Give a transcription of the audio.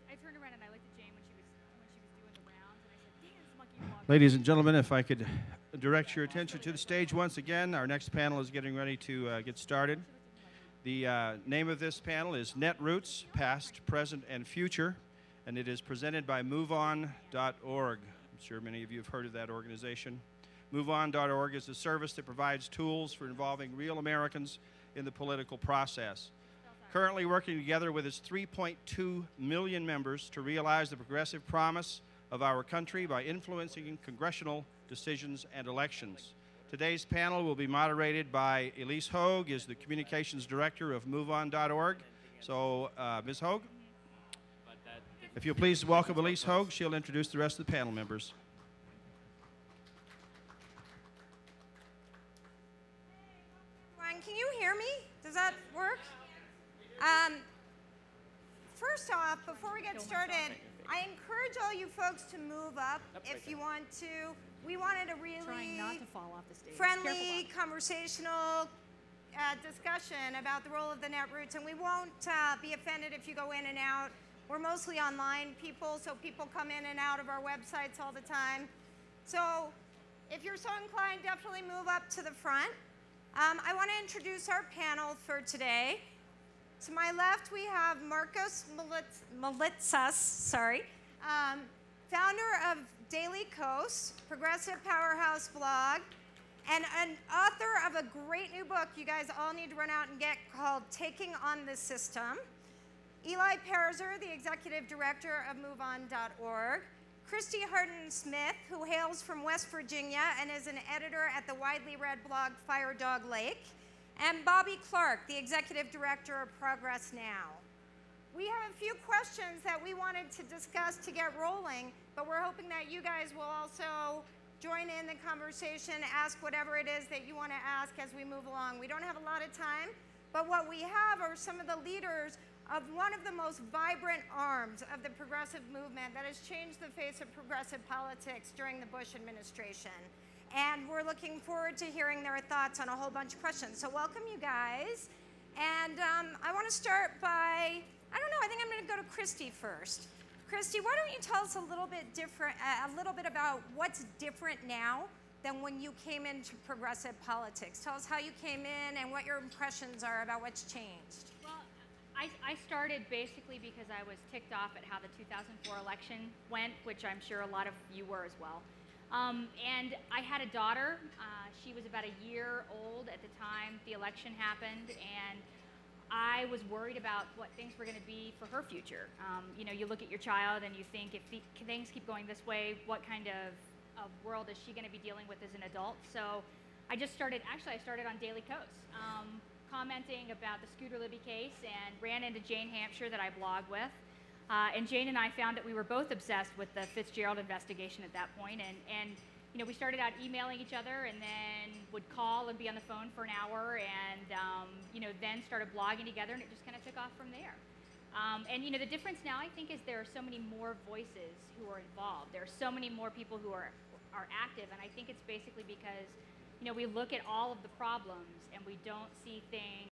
I turned around and I looked at Jane when she was doing the rounds, and I said, "Dance, monkey walk." Ladies and gentlemen, if I could direct your attention to the stage once again. Our next panel is getting ready to get started. The name of this panel is Netroots, Past, Present, and Future, and it is presented by MoveOn.org. I'm sure many of you have heard of that organization. MoveOn.org is a service that provides tools for involving real Americans in the political process. Currently working together with its 3.2 million members to realize the progressive promise of our country by influencing congressional decisions and elections. Today's panel will be moderated by Elise Hogue, is the Communications Director of MoveOn.org. So, Ms. Hogue, if you'll please welcome Elise Hogue, she'll introduce the rest of the panel members. Can you hear me? Does that work? First off, before we get started, I encourage all you folks to move up if you want to. We wanted a really friendly, conversational discussion about the role of the Netroots, and we won't be offended if you go in and out. We're mostly online people, so people come in and out of our websites all the time. So if you're so inclined, definitely move up to the front. I want to introduce our panel for today. To my left, we have Marcos Melitsas, founder of Daily Kos, progressive powerhouse blog, and an author of a great new book you guys all need to run out and get called Taking on the System. Eli Perzer, the executive director of MoveOn.org. Christy Harden-Smith, who hails from West Virginia and is an editor at the widely read blog Fire Dog Lake. And Bobby Clark, the executive director of Progress Now. We have a few questions that we wanted to discuss to get rolling, but we're hoping that you guys will also join in the conversation, ask whatever it is that you want to ask as we move along. We don't have a lot of time, but what we have are some of the leaders of one of the most vibrant arms of the progressive movement that has changed the face of progressive politics during the Bush administration. And we're looking forward to hearing their thoughts on a whole bunch of questions. So welcome, you guys. And I want to start by, I don't know, I think I'm going to go to Christy first. Christy, why don't you tell us a little bit about what's different now than when you came into progressive politics. Tell us how you came in and what your impressions are about what's changed. Well, I started basically because I was ticked off at how the 2004 election went, which I'm sure a lot of you were as well. And I had a daughter. She was about a year old at the time the election happened, and I was worried about what things were going to be for her future. You know, you look at your child and you think, if things keep going this way, what kind of world is she going to be dealing with as an adult? So I just started, actually I started on Daily Kos, commenting about the Scooter Libby case, and ran into Jane Hampshire that I blog with. And Jane and I found that we were both obsessed with the Fitzgerald investigation at that point, and you know, we started out emailing each other, and then would call and be on the phone for an hour, and you know, then started blogging together, and it just kind of took off from there. And you know, the difference now, I think, is there are so many more voices who are involved. There are so many more people who are active, and I think it's basically because, you know, we look at all of the problems and we don't see things